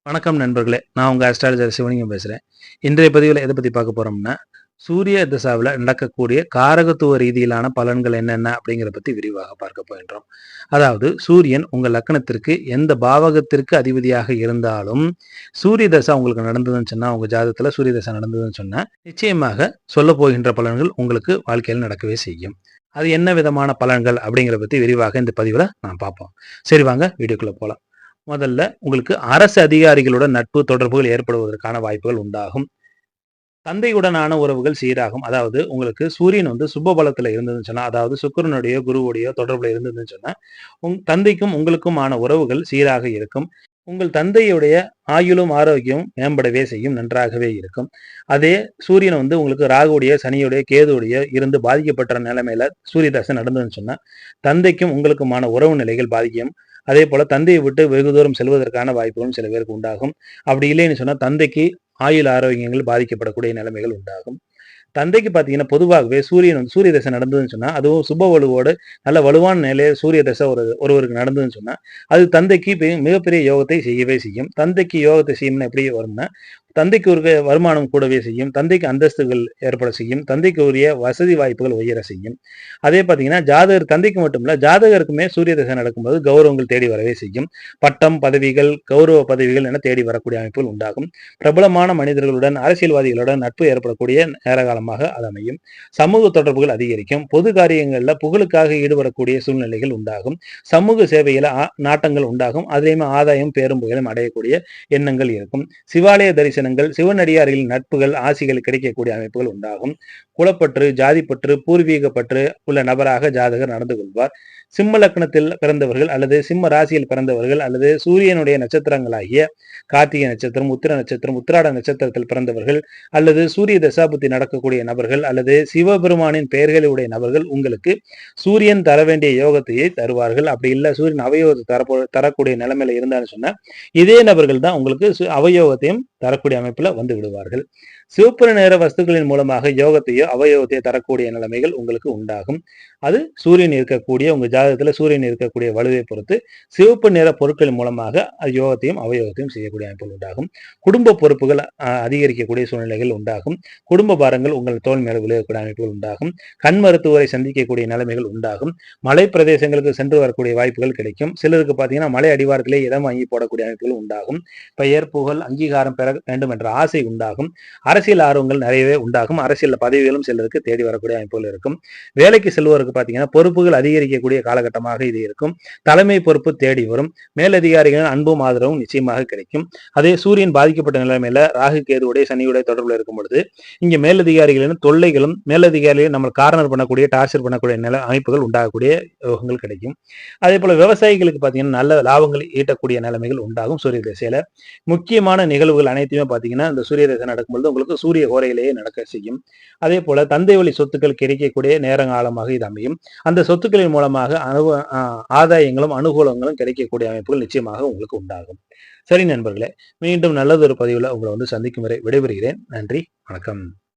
வணக்கம் நண்பர்களே, நான் உங்கள் அஸ்ட்ராலஜர் சிவலிங்கம் பேசுகிறேன். இன்றைய பதிவில் எதை பற்றி பார்க்க போகிறோம்னா, சூரிய திசாவில் நடக்கக்கூடிய காரகத்துவ ரீதியிலான பலன்கள் என்னென்ன அப்படிங்கிறத பற்றி விரிவாக பார்க்க போகின்றோம். அதாவது சூரியன் உங்கள் லக்னத்திற்கு எந்த பாவகத்திற்கு அதிபதியாக இருந்தாலும் சூரிய தசை உங்களுக்கு நடந்ததுன்னு சொன்னால், உங்கள் ஜாதகத்தில் சூரிய தசை நடந்ததுன்னு சொன்னால் நிச்சயமாக சொல்ல போகின்ற பலன்கள் உங்களுக்கு வாழ்க்கையில் நடக்கவே செய்யும். அது என்ன விதமான பலன்கள் அப்படிங்கிறத பற்றி விரிவாக இந்த பதிவில் நான் பார்ப்போம். சரி, வாங்க வீடியோக்குள்ளே போகலாம். முதல்ல உங்களுக்கு அரசு அதிகாரிகளுடன் நட்பு தொடர்புகள் ஏற்படுவதற்கான வாய்ப்புகள் உண்டாகும். தந்தையுடனான உறவுகள் சீராகும். அதாவது உங்களுக்கு சூரியன் சுப பலத்துல இருந்ததுன்னு சொன்னா, அதாவது சுக்கிரனுடைய குருவுடைய தொடர்புல இருந்ததுன்னு சொன்னா, தந்தைக்கும் உங்களுக்குமான உறவுகள் சீராக இருக்கும். உங்கள் தந்தையுடைய ஆயுளும் ஆரோக்கியமும் மேம்படவே செய்யும், நன்றாகவே இருக்கும். அதே சூரியன் உங்களுக்கு ராகுடைய சனியுடைய கேதுடைய இருந்து பாதிக்கப்பட்ட நிலைமையில சூரிய தசை நடந்ததுன்னு சொன்னா, தந்தைக்கும் உங்களுக்குமான உறவு நிலைகள் பாதிக்கும். அதே போல தந்தையை விட்டு வெகு தூரம் செல்வதற்கான வாய்ப்புகளும் சில பேருக்கு உண்டாகும். அப்படி இல்லைன்னு சொன்னா தந்தைக்கு ஆயுள் ஆரோக்கியங்கள் பாதிக்கப்படக்கூடிய நிலைமைகள் உண்டாகும். தந்தைக்கு பார்த்தீங்கன்னா பொதுவாகவே சூரியன் சூரிய தசை நடந்ததுன்னு சொன்னா, அதுவும் சுப வலுவோடு நல்ல வலுவான நிலையை சூரிய தசை ஒருவருக்கு நடந்ததுன்னு சொன்னா, அது தந்தைக்கு மிகப்பெரிய யோகத்தை செய்யவே செய்யும். தந்தைக்கு யோகத்தை செய்யணும்னா எப்படி வரும்னா, தந்தைக்கு ஒரு வருமானம் கூடவே செய்யும், தந்தைக்கு அந்தஸ்துகள் ஏற்பட செய்யும், தந்தைக்கு உரிய வசதி வாய்ப்புகள் உயர செய்யும். அதே பார்த்தீங்கன்னா ஜாதகர் தந்தைக்கு மட்டும் இல்ல, ஜாதகருக்குமே சூரிய தசை நடக்கும்போது கௌரவங்கள் தேடி வரவே செய்யும். பட்டம், பதவிகள், கௌரவ பதவிகள் என தேடி வரக்கூடிய அமைப்புகள் உண்டாகும். பிரபலமான மனிதர்களுடன், அரசியல்வாதிகளுடன் நட்பு ஏற்படக்கூடிய நேர காலமாக அது அமையும். சமூக தொடர்புகள் அதிகரிக்கும். பொது காரியங்கள்ல புகழுக்காக ஈடுபடக்கூடிய சூழ்நிலைகள் உண்டாகும். சமூக சேவையில நாட்டங்கள் உண்டாகும். அதிலேயுமே ஆதாயம் பேரும் புகழும் அடையக்கூடிய எண்ணங்கள் இருக்கும். சிவாலய தரிசனங்கள், சிவனடியார்களின் நட்புகள், ஆசிகள் கிடைக்கக்கூடிய அமைப்புகள் உண்டாகும். குலப்பற்று, ஜாதிப்பற்று, பூர்வீகப்பற்று உள்ள நபராக ஜாதகர் நடந்து கொள்வார். சிம்ம லக்னத்தில் பிறந்தவர்கள் அல்லது சிம்ம ராசியில் பிறந்தவர்கள் அல்லது சூரியனுடைய நட்சத்திரங்களாகிய கார்த்திகை நட்சத்திரம், உத்திர நட்சத்திரம், உத்திராட நட்சத்திரத்தில் பிறந்தவர்கள் அல்லது சூரிய தசாபுத்தி நடக்கக்கூடிய நபர்கள் அல்லது சிவபெருமானின் பெயர்களுடைய நபர்கள் உங்களுக்கு சூரியன் தர வேண்டிய யோகத்தையே தருவார்கள். அப்படி இல்லை சூரியன் அவயோகத்தை தரக்கூடிய நிலைமையில இருந்தான்னு சொன்னா, இதே நபர்கள் தான் உங்களுக்கு அவயோகத்தையும் தரக்கூடிய அமைப்புல வந்து விடுவார்கள். சிவப்பு நிற வஸ்துக்களின் மூலமாக யோகத்தையோ அவயோகத்தையோ தரக்கூடிய நிலைமைகள் உங்களுக்கு உண்டாகும். அது சூரியன் இருக்கக்கூடிய உங்க ஜாதகத்துல சூரியன் இருக்கக்கூடிய வலுவை பொறுத்து சிவப்பு நிற பொருட்கள் மூலமாக யோகத்தையும் அவயோகத்தையும் செய்யக்கூடிய அமைப்புகள் உண்டாகும். குடும்ப பொறுப்புகள் அதிகரிக்கக்கூடிய சூழ்நிலைகள் உண்டாகும். குடும்ப பாரங்கள் உங்கள் தோல் மேல விழுகக்கூடிய அமைப்புகள் உண்டாகும். கண் மருத்துவரை சந்திக்கக்கூடிய நிலைமைகள் உண்டாகும். மலை பிரதேசங்களுக்கு சென்று வரக்கூடிய வாய்ப்புகள் கிடைக்கும். சிலருக்கு பார்த்தீங்கன்னா மலை அடிவாரத்திலே இடம் வாங்கி போடக்கூடிய அமைப்புகள் உண்டாகும். பெயர், புகழ், அங்கீகாரம் பெற வேண்டும் என்ற ஆசை உண்டாகும். அரசியல் ஆர்வங்கள் நிறையவே உண்டாகும். அரசியல் பதவிகளும் சிலருக்கு தேடி வரக்கூடிய அமைப்புகள் இருக்கும். வேலைக்கு செல்வதற்கு பார்த்தீங்கன்னா பொறுப்புகள் அதிகரிக்கக்கூடிய காலகட்டமாக இது இருக்கும். தலைமை பொறுப்பு தேடி வரும். மேலதிகாரிகளின் அன்பும் ஆதரவும் நிச்சயமாக கிடைக்கும். அதே சூரியன் பாதிக்கப்பட்ட நிலைமையில ராகு கேதுவுடைய சனியுடைய தொடர்புல இருக்கும் பொழுது இங்க மேலதிகாரிகளின் தொல்லைகளும் மேலதிகாரிகளை நம்ம கார்னர் பண்ணக்கூடிய டார்ச்சர் பண்ணக்கூடிய அமைப்புகள் உண்டாகக்கூடிய யோகங்கள் கிடைக்கும். அதே போல விவசாயிகளுக்கு பார்த்தீங்கன்னா நல்ல லாபங்கள் ஈட்டக்கூடிய நிலைமைகள் உண்டாகும். சூரிய திசையில முக்கியமான நிகழ்வுகள் அனைத்துமே பார்த்தீங்கன்னா இந்த சூரிய திசை நடக்கும்பொழுது உங்களுக்கு சூரிய ஓரையிலேயே நடக்க செய்யும். அதே போல தந்தை வழி சொத்துக்கள் கிடைக்கக்கூடிய நேரங்காலமாக இது அமையும். அந்த சொத்துக்களின் மூலமாக ஆதாயங்களும் அனுகூலங்களும் கிடைக்கக்கூடிய அமைப்புகள் நிச்சயமாக உங்களுக்கு உண்டாகும். சரி நண்பர்களே, மீண்டும் நல்லதொரு பதிவுல உங்களை சந்திக்கும் வரை விடைபெறுகிறேன். நன்றி, வணக்கம்.